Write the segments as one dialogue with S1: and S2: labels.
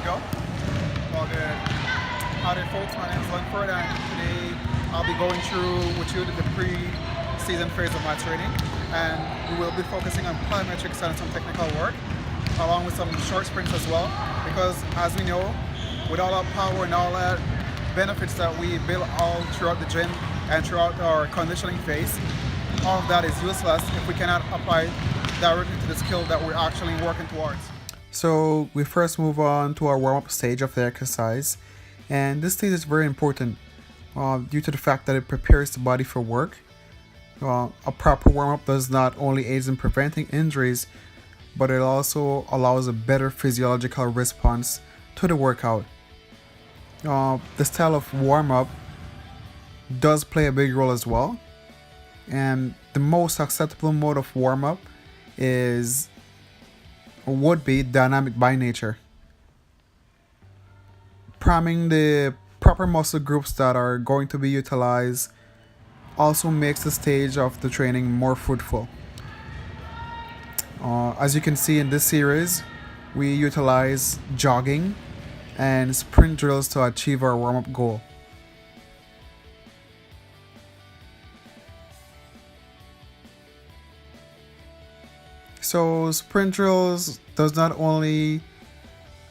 S1: go. Well, good. Howdy folks, my name is Langford and today I'll be going through with you the pre-season phase of my training, and we will be focusing on plyometrics and some technical work along with some short sprints as well, because as we know, with all that power and all that benefits that we build all throughout the gym and throughout our conditioning phase, all of that is useless if we cannot apply directly to the skill that we're actually working towards. So we first move on to our warm-up stage of the exercise, and this stage is very important due to the fact that it prepares the body for work. A proper warm-up does not only aid in preventing injuries, but it also allows a better physiological response to the workout. The style of warm-up does play a big role as well, and the most acceptable mode of warm-up would be dynamic by nature. Priming the proper muscle groups that are going to be utilized also makes the stage of the training more fruitful. As you can see in this series, we utilize jogging and sprint drills to achieve our warm-up goal. So sprint drills does not only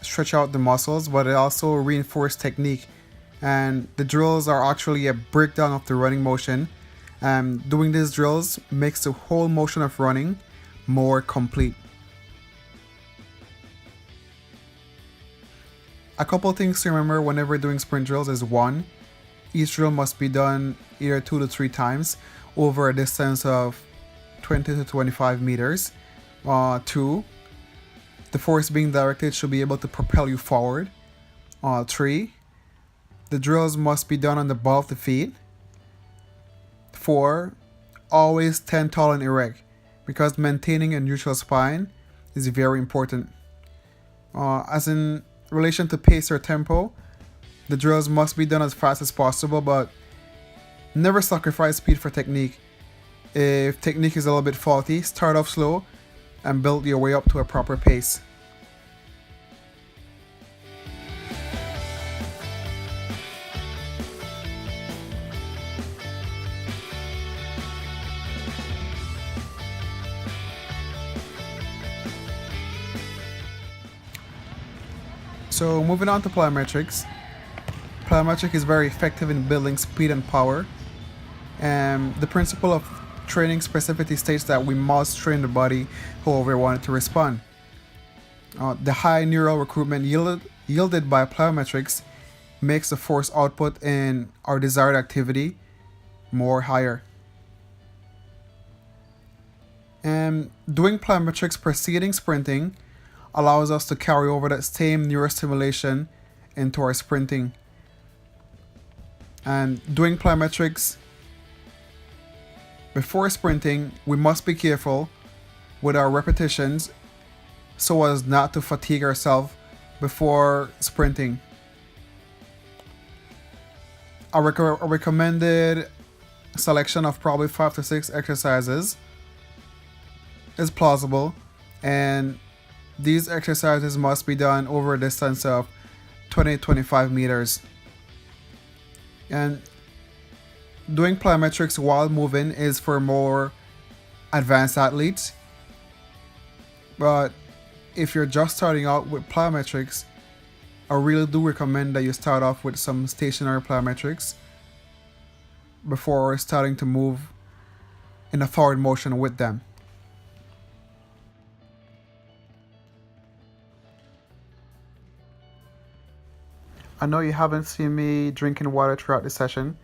S1: stretch out the muscles, but it also reinforces technique, and the drills are actually a breakdown of the running motion. Doing these drills makes the whole motion of running more complete. A couple things to remember whenever doing sprint drills is: 1, each drill must be done either 2 to 3 times over a distance of 20 to 25 meters. 2, the force being directed should be able to propel you forward. 3, the drills must be done on the ball of the feet. 4, always stand tall and erect, because maintaining a neutral spine is very important. As in relation to pace or tempo, the drills must be done as fast as possible, but never sacrifice speed for technique. If technique is a little bit faulty, start off slow and build your way up to a proper pace. So moving on to plyometrics. Plyometric is very effective in building speed and power. And the principle of training specificity states that we must train the body however we want it to respond. The high neuro recruitment yielded by plyometrics makes the force output in our desired activity more higher. And doing plyometrics preceding sprinting allows us to carry over that same neurostimulation into our sprinting. And doing plyometrics before sprinting, we must be careful with our repetitions so as not to fatigue ourselves before sprinting. A recommended selection of probably 5 to 6 exercises is plausible, and these exercises must be done over a distance of 20 to 25 meters. And doing plyometrics while moving is for more advanced athletes. But if you're just starting out with plyometrics, I really do recommend that you start off with some stationary plyometrics before starting to move in a forward motion with them. I know you haven't seen me drinking water throughout the session,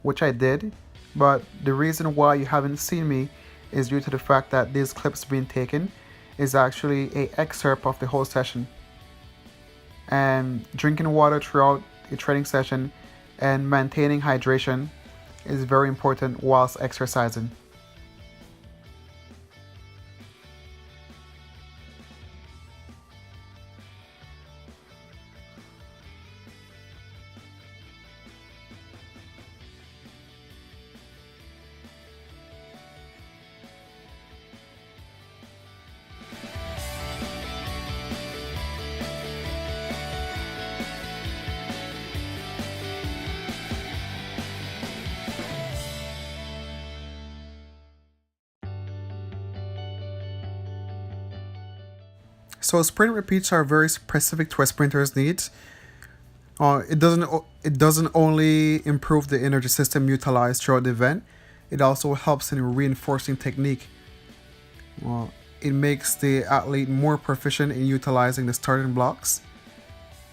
S1: which I did, but the reason why you haven't seen me is due to the fact that these clips being taken is actually an excerpt of the whole session. And drinking water throughout the training session and maintaining hydration is very important whilst exercising. So sprint repeats are very specific to a sprinter's needs. It doesn't only improve the energy system utilized throughout the event, it also helps in reinforcing technique. It makes the athlete more proficient in utilizing the starting blocks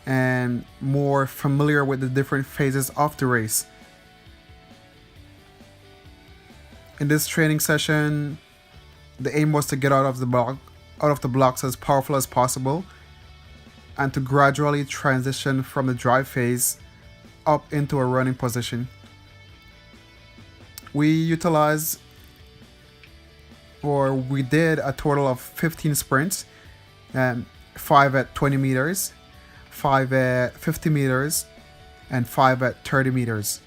S1: and more familiar with the different phases of the race. In this training session, the aim was to get out of the blocks as powerful as possible and to gradually transition from the drive phase up into a running position. We did a total of 15 sprints, 5 at 20 meters, 5 at 50 meters, and 5 at 30 meters.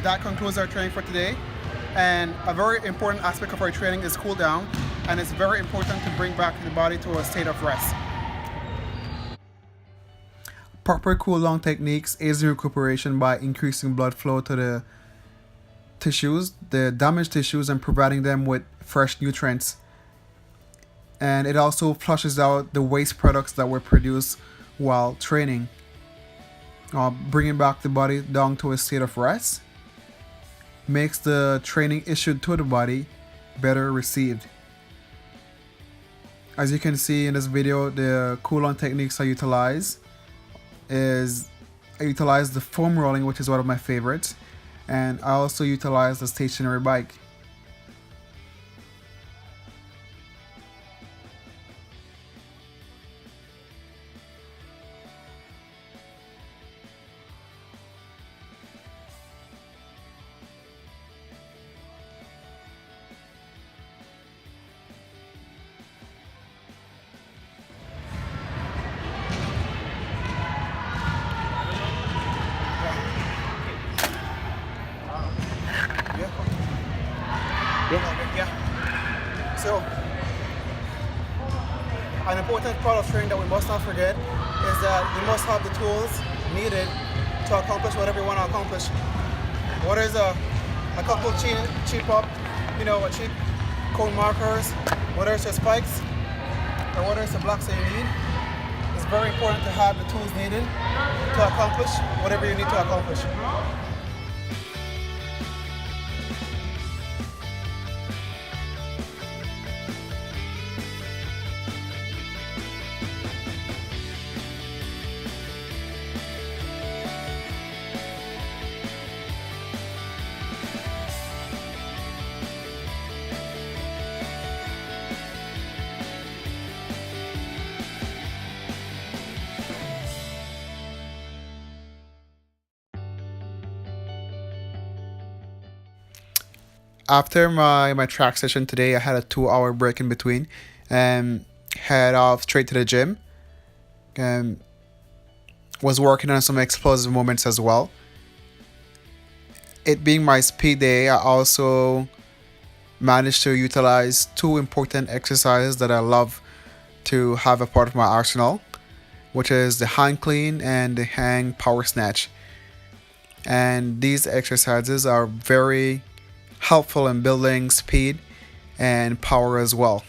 S1: That concludes our training for today. And a very important aspect of our training is cool down, and it's very important to bring back the body to a state of rest. Proper cool down techniques aids in recuperation by increasing blood flow to the damaged tissues, and providing them with fresh nutrients. And it also flushes out the waste products that were produced while training, bringing back the body down to a state of rest makes the training issued to the body better received. As you can see in this video, the cool-on techniques I utilize the foam rolling, which is one of my favorites, and I also utilize the stationary bike. So, an important part of training that we must not forget is that we must have the tools needed to accomplish whatever we want to accomplish. Whether it's a couple cheap cone markers, whether it's your spikes, or whether it's the blocks that you need, it's very important to have the tools needed to accomplish whatever you need to accomplish. After my track session today, I had a 2-hour break in between and head off straight to the gym. And was working on some explosive movements as well. It being my speed day, I also managed to utilize 2 important exercises that I love to have a part of my arsenal, which is the hang clean and the hang power snatch. And these exercises are very helpful in building speed and power as well.